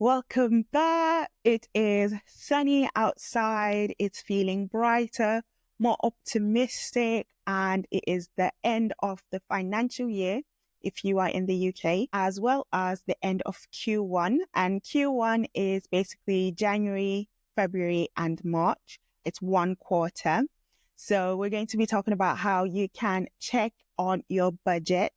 Welcome back. It is sunny outside. It's feeling brighter, more optimistic, and it is the end of the financial year if you are in the UK, as well as the end of Q1. And Q1 is basically January, February, and March. It's one quarter. So we're going to be talking about how you can check on your budget.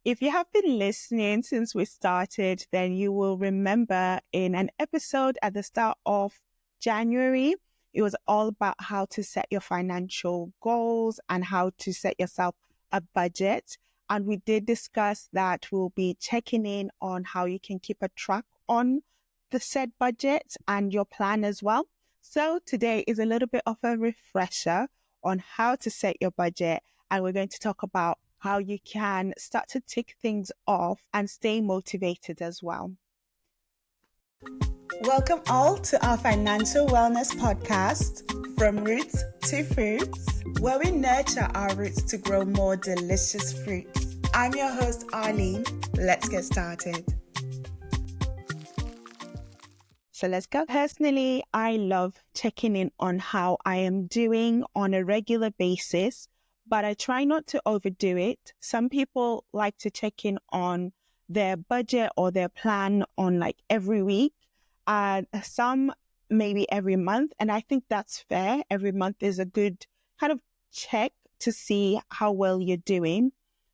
If you have been listening since we started, then you will remember in an episode at the start of January, it was all about how to set your financial goals and how to set yourself a budget. And we did discuss that we'll be checking in on how you can keep a track on the said budget and your plan as well. So today is a little bit of a refresher on how to set your budget. And we're going to talk about how you can start to tick things off and stay motivated as well. Welcome all to our financial wellness podcast, From Roots to Fruits, where we nurture our roots to grow more delicious fruits. I'm your host, Arlyne. Let's get started. So let's go. Personally, I love checking in on how I am doing on a regular basis, but I try not to overdo it. Some people like to check in on their budget or their plan on like every week, and some maybe every month. And I think that's fair. Every month is a good kind of check to see how well you're doing.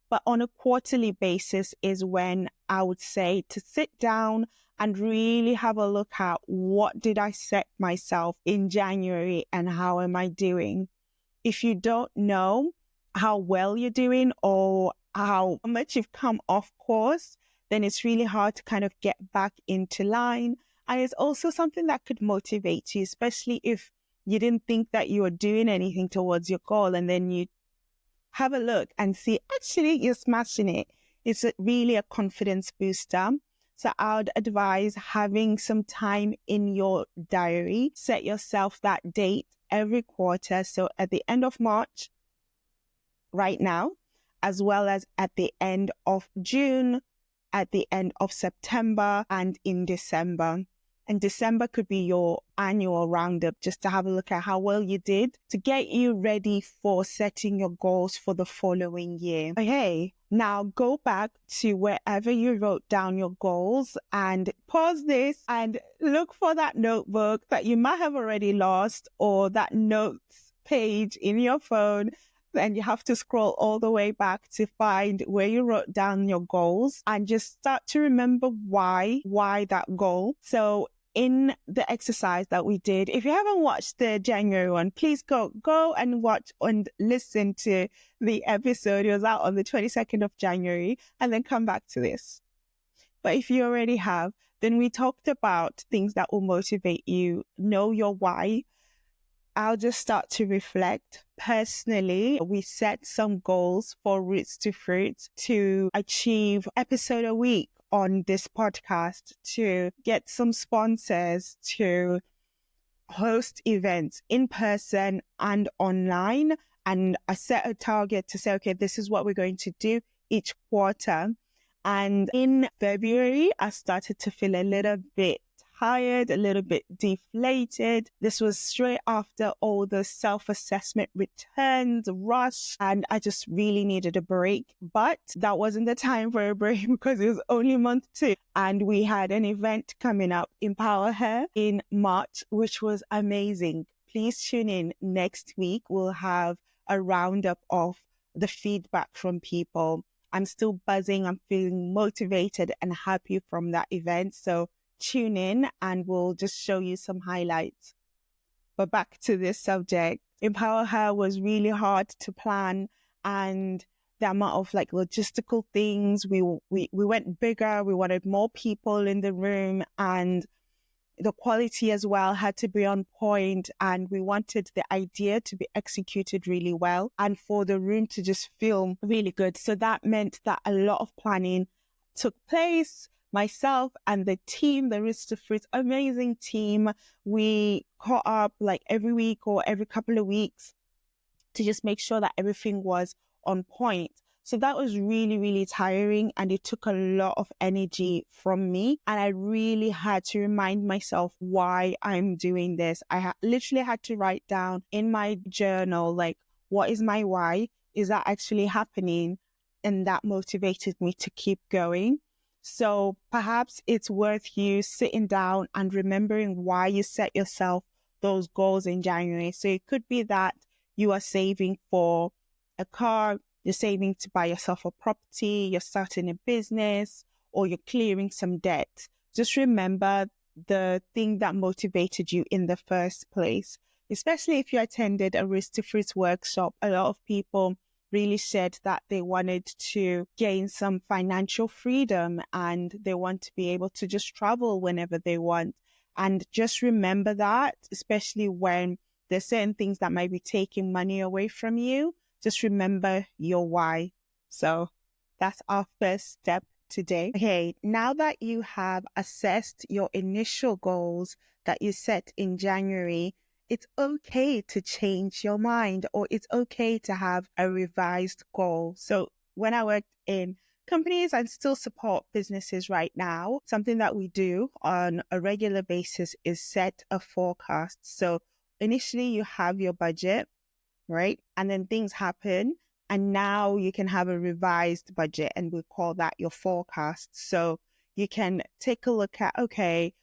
But on a quarterly basis is when I would say to sit down and really have a look at what did I set myself in January and how am I doing? If you don't know how well you're doing or how much you've come off course, then it's really hard to kind of get back into line. And it's also something that could motivate you, especially if you didn't think that you were doing anything towards your goal and then you have a look and see, actually, you're smashing it. It's really a confidence booster. So I would advise having some time in your diary, set yourself that date every quarter. So at the end of March, right now, as well as at the end of June, at the end of September, and in December. And December could be your annual roundup, just to have a look at how well you did to get you ready for setting your goals for the following year. Okay, now go back to wherever you wrote down your goals and pause this and look for that notebook that you might have already lost or that notes page in your phone. And you have to scroll all the way back to find where you wrote down your goals and just start to remember why that goal. So in the exercise that we did, if you haven't watched the January one, please go and watch and listen to the episode. It was out on the 22nd of January, and then come back to this. But if you already have, then we talked about things that will motivate you, know your why. I'll just start to reflect. Personally, we set some goals for Roots to Fruits to achieve episode a week on this podcast, to get some sponsors, to host events in person and online. And I set a target to say, okay, this is what we're going to do each quarter. And in February, I started to feel a little bit tired, a little bit deflated. This was straight after all the self-assessment returns, rush, and I just really needed a break. But that wasn't the time for a break because it was only month 2. And we had an event coming up, Empower Her, in March, which was amazing. Please tune in next week. We'll have a roundup of the feedback from people. I'm still buzzing. I'm feeling motivated and happy from that event. So tune in and we'll just show you some highlights. But back to this subject, Empower Her was really hard to plan, and the amount of like logistical things, we went bigger, we wanted more people in the room, and the quality as well had to be on point, and we wanted the idea to be executed really well and for the room to just feel really good. So that meant that a lot of planning took place. Myself and the team, the Roots to Fruits, amazing team, we caught up like every week or every couple of weeks to just make sure that everything was on point. So that was really, really tiring, and it took a lot of energy from me. And I really had to remind myself why I'm doing this. I literally had to write down in my journal, like, what is my why? Is that actually happening? And that motivated me to keep going. So perhaps it's worth you sitting down and remembering why you set yourself those goals in January. So it could be that you are saving for a car, you're saving to buy yourself a property, you're starting a business, or you're clearing some debt. Just remember the thing that motivated you in the first place. Especially if you attended a Roots to Fruits workshop, a lot of people really said that they wanted to gain some financial freedom and they want to be able to just travel whenever they want. And just remember that, especially when there's certain things that might be taking money away from you, just remember your why. So that's our first step today. Okay, now that you have assessed your initial goals that you set in January, it's okay to change your mind, or it's okay to have a revised goal. So when I worked in companies and still support businesses right now, something that we do on a regular basis is set a forecast. So initially you have your budget, right? And then things happen. And now you can have a revised budget, and we call that your forecast. So you can take a look at, okay,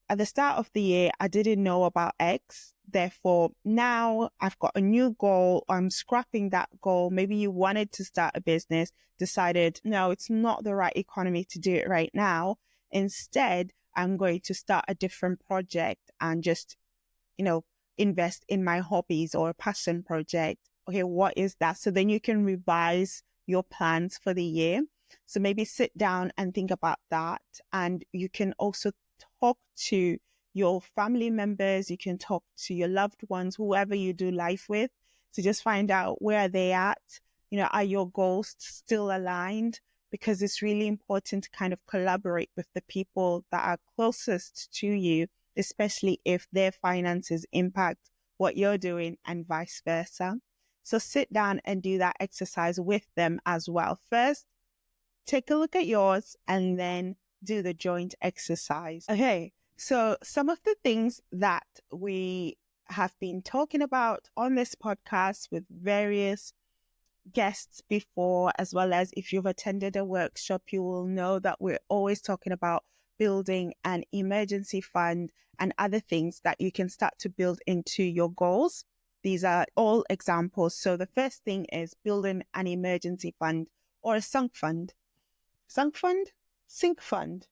at the start of the year, I didn't know about X. Therefore, now I've got a new goal. I'm scrapping that goal. Maybe you wanted to start a business, decided, no, it's not the right economy to do it right now. Instead, I'm going to start a different project and just, invest in my hobbies or a passion project. Okay, what is that? So then you can revise your plans for the year. So maybe sit down and think about that. And you can also talk to your family members. You can talk to your loved ones, whoever you do life with, to just find out where are they at. Are your goals still aligned? Because it's really important to kind of collaborate with the people that are closest to you, especially if their finances impact what you're doing and vice versa. So sit down and do that exercise with them as well. First, take a look at yours and then do the joint exercise. Okay, so some of the things that we have been talking about on this podcast with various guests before, as well as if you've attended a workshop, you will know that we're always talking about building an emergency fund and other things that you can start to build into your goals. These are all examples. So the first thing is building an emergency fund or a sunk fund. Sunk fund? Sink fund.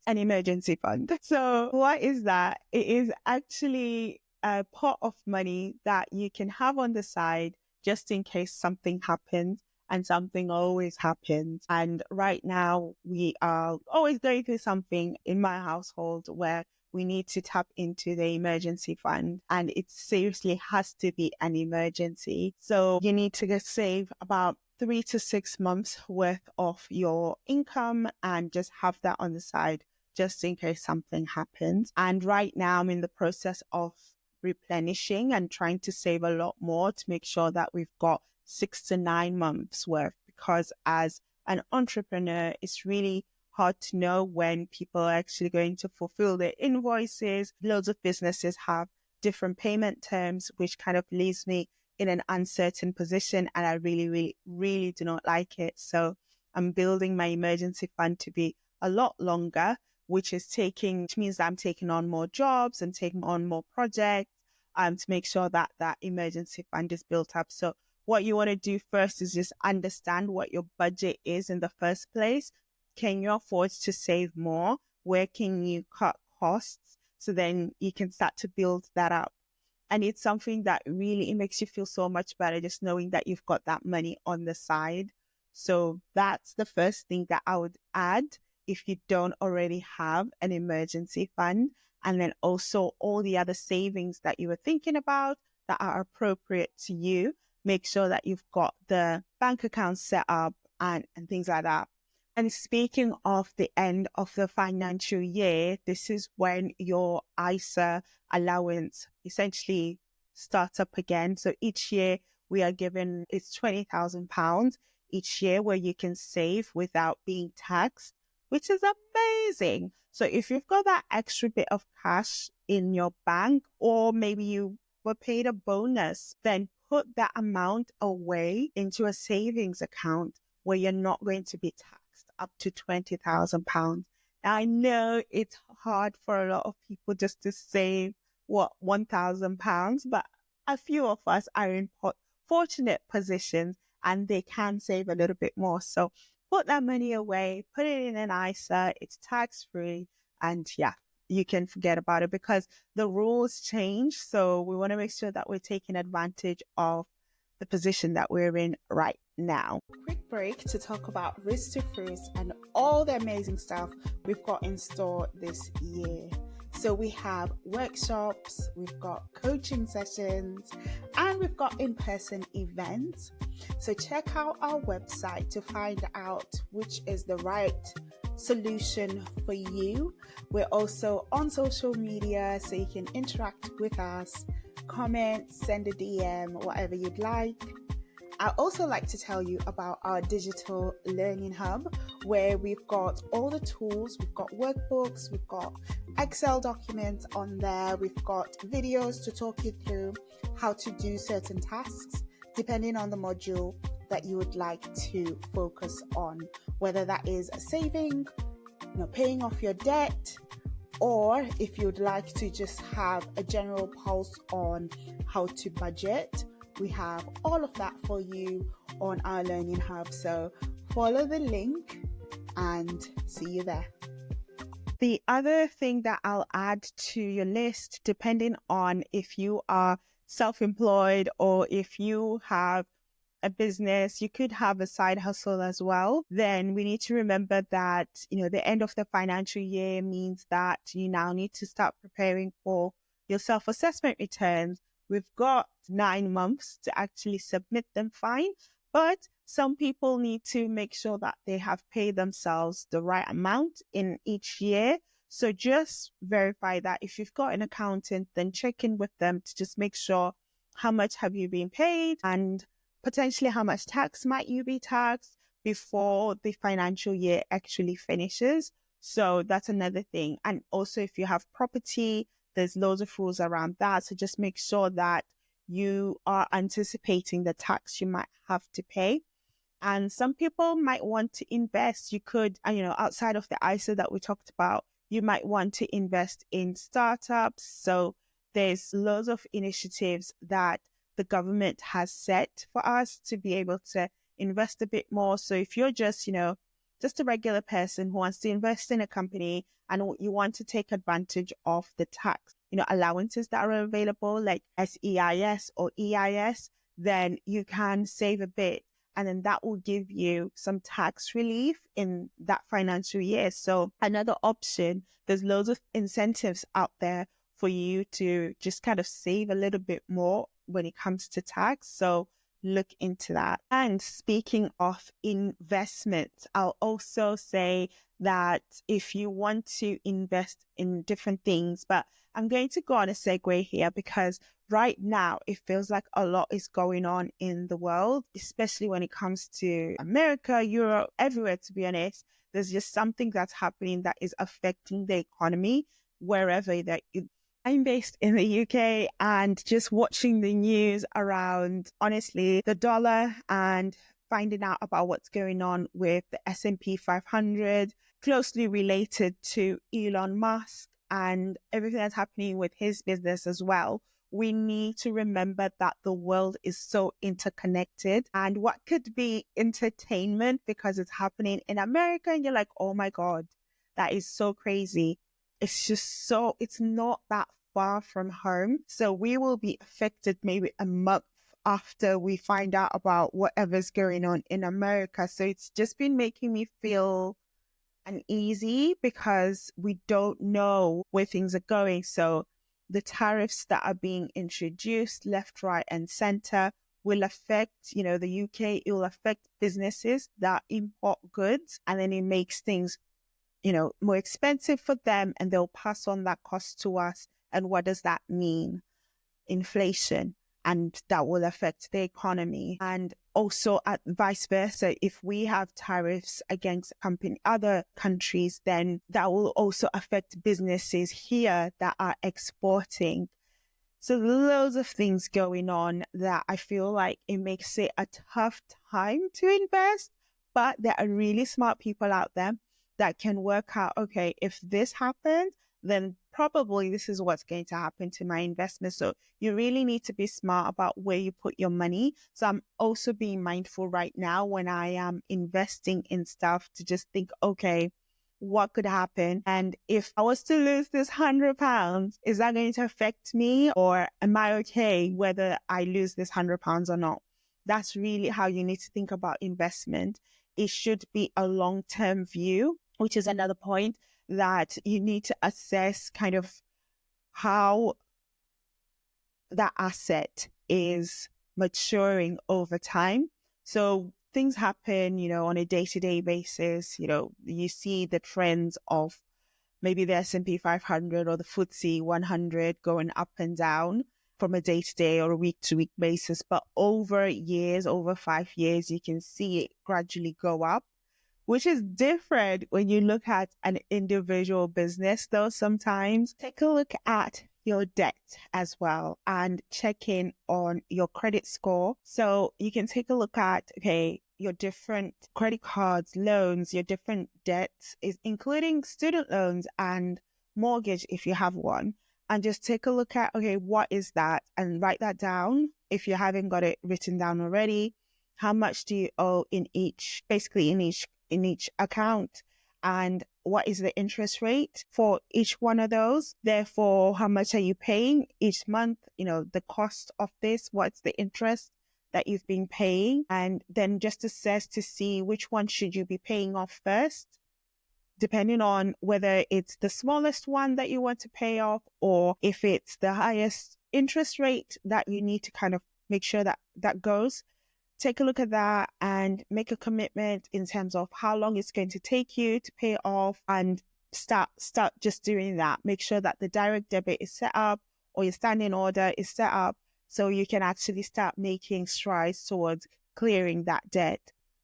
An emergency fund. So what is that? It is actually a pot of money that you can have on the side just in case something happens, and something always happens. And right now we are always going through something in my household where we need to tap into the emergency fund, and it seriously has to be an emergency. So you need to save about 3 to 6 months worth of your income and just have that on the side just in case something happens. And right now I'm in the process of replenishing and trying to save a lot more to make sure that we've got 6 to 9 months worth, because as an entrepreneur, it's really hard to know when people are actually going to fulfill their invoices. Loads of businesses have different payment terms, which kind of leaves me in an uncertain position, and I really, really, really do not like it. So I'm building my emergency fund to be a lot longer, which means that I'm taking on more jobs and taking on more projects to make sure that that emergency fund is built up. So what you want to do first is just understand what your budget is in the first place. Can you afford to save more? Where can you cut costs? So then you can start to build that up. And it's something that really, it makes you feel so much better just knowing that you've got that money on the side. So that's the first thing that I would add if you don't already have an emergency fund. And then also all the other savings that you were thinking about that are appropriate to you. Make sure that you've got the bank account set up and things like that. And speaking of the end of the financial year, this is when your ISA allowance essentially starts up again. So each year we are given, it's £20,000 each year where you can save without being taxed, which is amazing. So if you've got that extra bit of cash in your bank, or maybe you were paid a bonus, then put that amount away into a savings account where you're not going to be taxed up to £20,000. I know it's hard for a lot of people just to save £1,000, but a few of us are in fortunate positions and they can save a little bit more. So put that money away, put it in an ISA, it's tax free, and yeah, you can forget about it because the rules change. So we want to make sure that we're taking advantage of the position that we're in right now. Quick break to talk about Roots to Froots and all the amazing stuff we've got in store this year. So we have workshops, we've got coaching sessions, and we've got in-person events. So check out our website to find out which is the right solution for you. We're also on social media, so you can interact with us, comment, send a DM, whatever you'd like. I also like to tell you about our digital learning hub, where we've got all the tools. We've got workbooks, we've got Excel documents on there, we've got videos to talk you through how to do certain tasks depending on the module that you would like to focus on, whether that is saving, paying off your debt, or if you'd like to just have a general pulse on how to budget. We have all of that for you on our learning hub. So follow the link and see you there. The other thing that I'll add to your list, depending on if you are self-employed or if you have a business, you could have a side hustle as well. Then we need to remember that, the end of the financial year means that you now need to start preparing for your self-assessment returns. We've got 9 months to actually submit them fine, but some people need to make sure that they have paid themselves the right amount in each year. So just verify that. If you've got an accountant, then check in with them to just make sure how much have you been paid and potentially how much tax might you be taxed before the financial year actually finishes. So that's another thing. And also if you have property, there's loads of rules around that. So just make sure that you are anticipating the tax you might have to pay. And some people might want to invest. You could, outside of the ISA that we talked about, you might want to invest in startups. So there's loads of initiatives that the government has set for us to be able to invest a bit more. So if you're just a regular person who wants to invest in a company and you want to take advantage of the tax, allowances that are available like SEIS or EIS, then you can save a bit. And then that will give you some tax relief in that financial year. So another option, there's loads of incentives out there for you to just kind of save a little bit more when it comes to tax. So look into that. And speaking of investments, I'll also say that if you want to invest in different things, but I'm going to go on a segue here because right now it feels like a lot is going on in the world, especially when it comes to America, Europe, everywhere, to be honest. There's just something that's happening that is affecting the economy wherever that I'm based in the UK, and just watching the news around, honestly, the dollar and finding out about what's going on with the S&P 500, closely related to Elon Musk and everything that's happening with his business as well. We need to remember that the world is so interconnected, and what could be entertainment because it's happening in America and you're like, oh my God, that is so crazy. It's not that far from home. So we will be affected maybe a month after we find out about whatever's going on in America. So it's just been making me feel uneasy because we don't know where things are going. So the tariffs that are being introduced left, right, and center will affect, the UK. It will affect businesses that import goods, and then it makes things, more expensive for them, and they'll pass on that cost to us. And what does that mean? Inflation. and that will affect the economy. And also vice versa, if we have tariffs against other countries, then that will also affect businesses here that are exporting. So loads of things going on that I feel like it makes it a tough time to invest, but there are really smart people out there that can work out, okay, if this happens, then probably this is what's going to happen to my investment. So you really need to be smart about where you put your money. So I'm also being mindful right now when I am investing in stuff to just think, okay, what could happen? And if I was to lose this £100, is that going to affect me, or am I okay whether I lose this £100 or not? That's really how you need to think about investment. It should be a long-term view, which is another point that you need to assess kind of how that asset is maturing over time. So things happen, on a day-to-day basis. You see the trends of maybe the S&P 500 or the FTSE 100 going up and down from a day-to-day or a week-to-week basis. But over years, over 5 years, you can see it gradually go up, which is different when you look at an individual business, though. Sometimes take a look at your debt as well and check in on your credit score. So you can take a look at, okay, your different credit cards, loans, your different debts, including student loans and mortgage if you have one, and just take a look at, okay, what is that? And write that down if you haven't got it written down already. How much do you owe in each account, and what is the interest rate for each one of those? Therefore, how much are you paying each month? The cost of this, what's the interest that you've been paying? And then just assess to see which one should you be paying off first, depending on whether it's the smallest one that you want to pay off, or if it's the highest interest rate that you need to kind of make sure that goes. Take a look at that and make a commitment in terms of how long it's going to take you to pay off, and start just doing that. Make sure that the direct debit is set up, or your standing order is set up, so you can actually start making strides towards clearing that debt.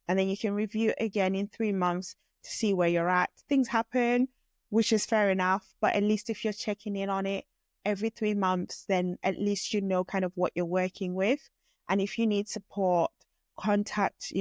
And then you can review again in 3 months to see where you're at. Things happen, which is fair enough, but at least if you're checking in on it every 3 months, then at least you know kind of what you're working with. And if you need support, contact,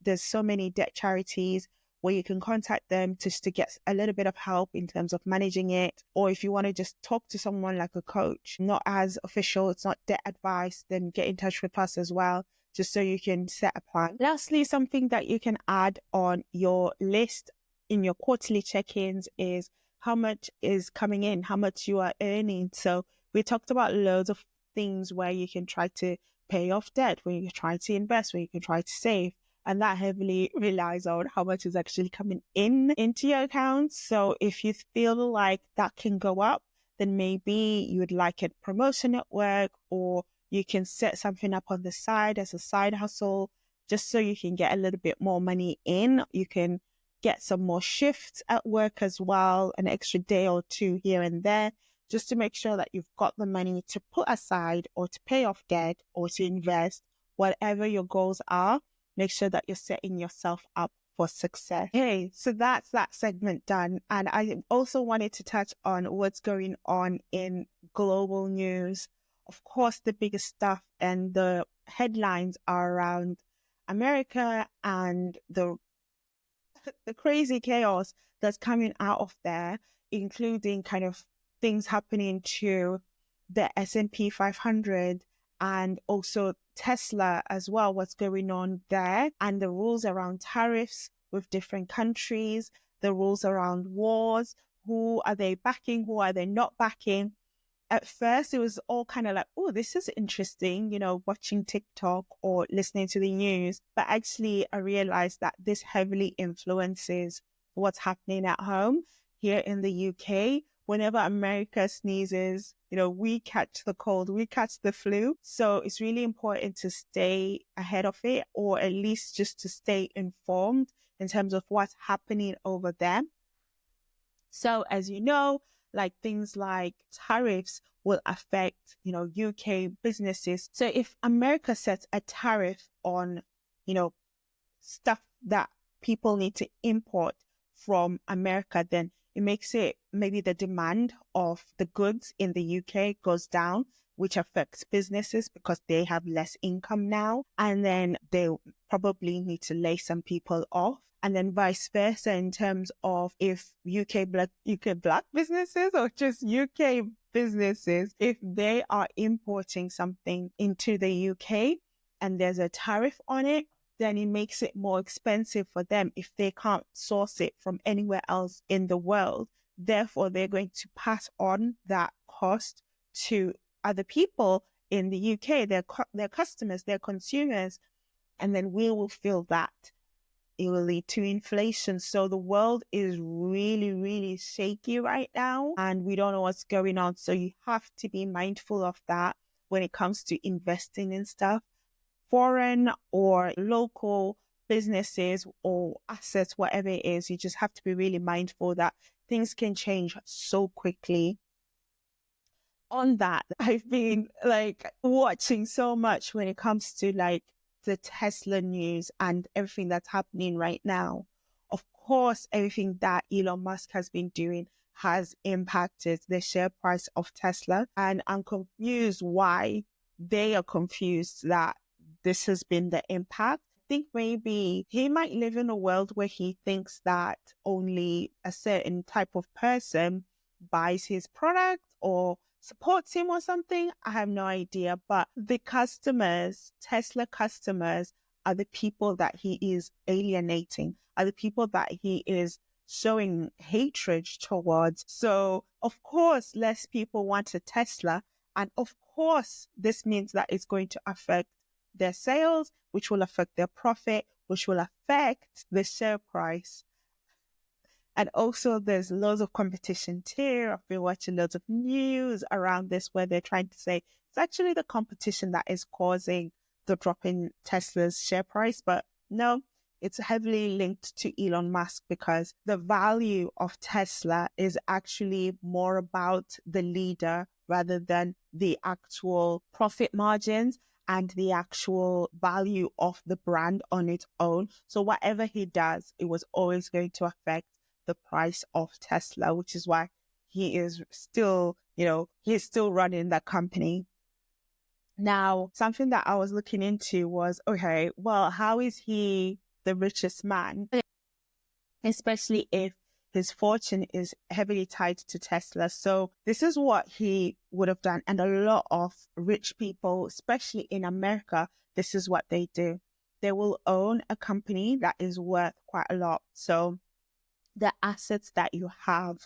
there's so many debt charities where you can contact them just to get a little bit of help in terms of managing it. Or if you want to just talk to someone like a coach, not as official, it's not debt advice, then get in touch with us as well, just so you can set a plan. Lastly, something that you can add on your list in your quarterly check-ins is how much is coming in, how much you are earning. So we talked about loads of things where you can try to pay off debt, where you can try to invest, where you can try to save. And that heavily relies on how much is actually coming into your accounts. So if you feel like that can go up, then maybe you would like a promotion at work, or you can set something up on the side as a side hustle, just so you can get a little bit more money in. You can get some more shifts at work as well, an extra day or two here and there, just to make sure that you've got the money to put aside or to pay off debt or to invest, whatever your goals are. Make sure that you're setting yourself up for success. Okay, so that's that segment done. And I also wanted to touch on what's going on in global news. Of course, the biggest stuff and the headlines are around America and the crazy chaos that's coming out of there, including kind of things happening to the S&P 500 and also Tesla as well, what's going on there, and the rules around tariffs with different countries, the rules around wars, who are they backing, who are they not backing. At first, it was all kind of like, oh, this is interesting, watching TikTok or listening to the news. But actually, I realized that this heavily influences what's happening at home here in the UK. Whenever America sneezes, we catch the cold, we catch the flu. So it's really important to stay ahead of it, or at least just to stay informed in terms of what's happening over there. So as you know, like things like tariffs will affect, UK businesses. So if America sets a tariff on, stuff that people need to import from America, then it makes it maybe the demand of the goods in the UK goes down, which affects businesses because they have less income now. And then they probably need to lay some people off. And then vice versa in terms of if UK black businesses or just UK businesses, if they are importing something into the UK and there's a tariff on it, then it makes it more expensive for them if they can't source it from anywhere else in the world. Therefore, they're going to pass on that cost to other people in the UK, their customers, their consumers, and then we will feel that. It will lead to inflation. So the world is really, really shaky right now, and we don't know what's going on. So you have to be mindful of that when it comes to investing in stuff. Foreign or local businesses or assets, whatever it is, you just have to be really mindful that things can change so quickly. On that, I've been watching so much when it comes to the Tesla news and everything that's happening right now. Of course, everything that Elon Musk has been doing has impacted the share price of Tesla. And I'm confused why they are confused that this has been the impact. I think maybe he might live in a world where he thinks that only a certain type of person buys his product or supports him or something. I have no idea. But the customers, Tesla customers, are the people that he is alienating, are the people that he is showing hatred towards. So, of course, less people want a Tesla. And of course, this means that it's going to affect their sales, which will affect their profit, which will affect the share price. And also there's loads of competition too. I've been watching loads of news around this where they're trying to say it's actually the competition that is causing the drop in Tesla's share price. But no, it's heavily linked to Elon Musk because the value of Tesla is actually more about the leader rather than the actual profit margins and the actual value of the brand on its own. So whatever he does, it was always going to affect the price of Tesla, which is why he is still, he's still running that company. Now, something that I was looking into was, okay, well, how is he the richest man? Especially if his fortune is heavily tied to Tesla. So this is what he would have done. And a lot of rich people, especially in America, this is what they do. They will own a company that is worth quite a lot. So the assets that you have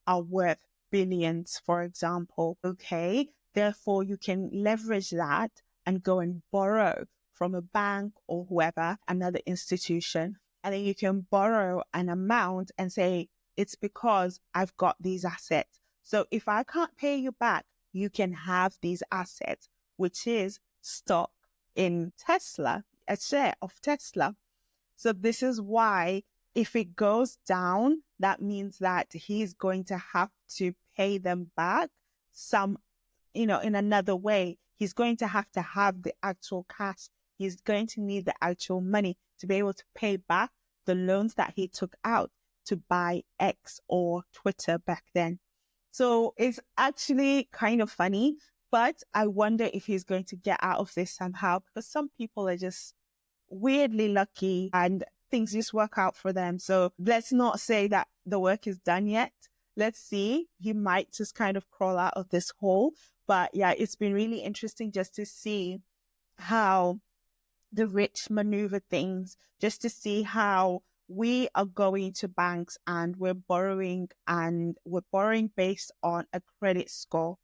are worth billions, for example. Okay, therefore you can leverage that and go and borrow from a bank or whoever, another institution. And then you can borrow an amount and say, it's because I've got these assets. So if I can't pay you back, you can have these assets, which is stock in Tesla, a share of Tesla. So this is why if it goes down, that means that he's going to have to pay them back in another way. He's going to have the actual cash. He's going to need the actual money to be able to pay back the loans that he took out to buy X or Twitter back then. So it's actually kind of funny, but I wonder if he's going to get out of this somehow because some people are just weirdly lucky and things just work out for them. So let's not say that the work is done yet. Let's see. He might just kind of crawl out of this hole. But yeah, it's been really interesting just to see how the rich maneuver things, just to see how we are going to banks and we're borrowing based on a credit score.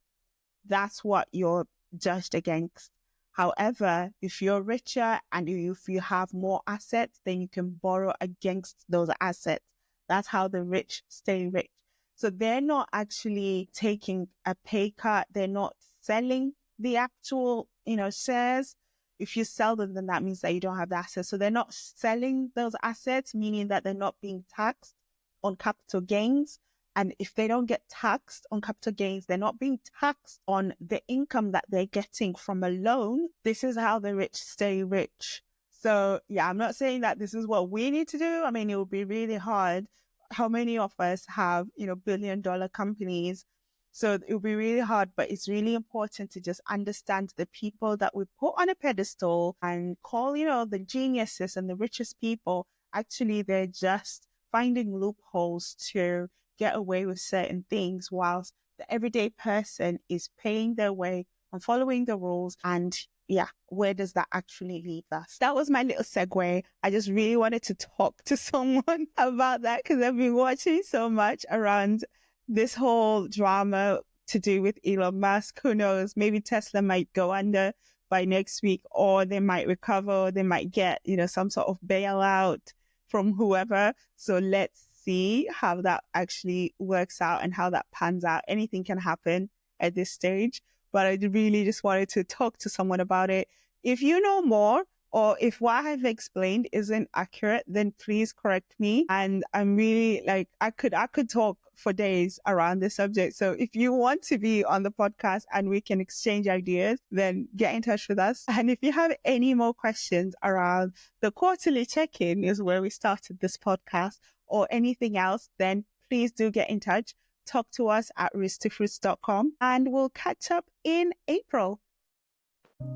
That's what you're judged against. However, if you're richer and if you have more assets, then you can borrow against those assets. That's how the rich stay rich. So they're not actually taking a pay cut. They're not selling the actual, shares. If you sell them, then that means that you don't have the assets. So they're not selling those assets, meaning that they're not being taxed on capital gains. And if they don't get taxed on capital gains, they're not being taxed on the income that they're getting from a loan. This is how the rich stay rich. So yeah, I'm not saying that this is what we need to do. I mean, it would be really hard. How many of us have, billion-dollar companies? So it would be really hard, but it's really important to just understand the people that we put on a pedestal and call, the geniuses and the richest people. Actually, they're just finding loopholes to get away with certain things, whilst the everyday person is paying their way and following the rules. And yeah, where does that actually leave us? That was my little segue. I just really wanted to talk to someone about that because I've been watching so much around this whole drama to do with Elon Musk. Who knows? Maybe Tesla might go under by next week, or they might recover, they might get, some sort of bailout from whoever. So let's see how that actually works out and how that pans out. Anything can happen at this stage, but I really just wanted to talk to someone about it. If you know more, or if what I've explained isn't accurate, then please correct me. And I'm really I could talk for days around this subject. So if you want to be on the podcast and we can exchange ideas, then get in touch with us. And if you have any more questions around the quarterly check-in, is where we started this podcast, or anything else, then please do get in touch. Talk to us at rootstofruits.com, and we'll catch up in April.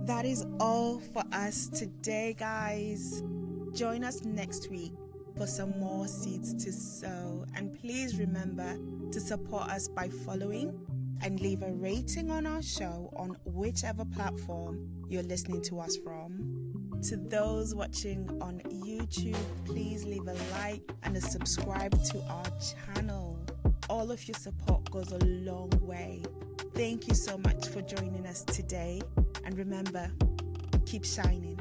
That is all for us today, guys. Join us next week for some more seeds to sow. And please remember to support us by following and leave a rating on our show on whichever platform you're listening to us from. To those watching on YouTube, please leave a like and a subscribe to our channel. All of your support goes a long way. Thank you so much for joining us today. And remember, keep shining.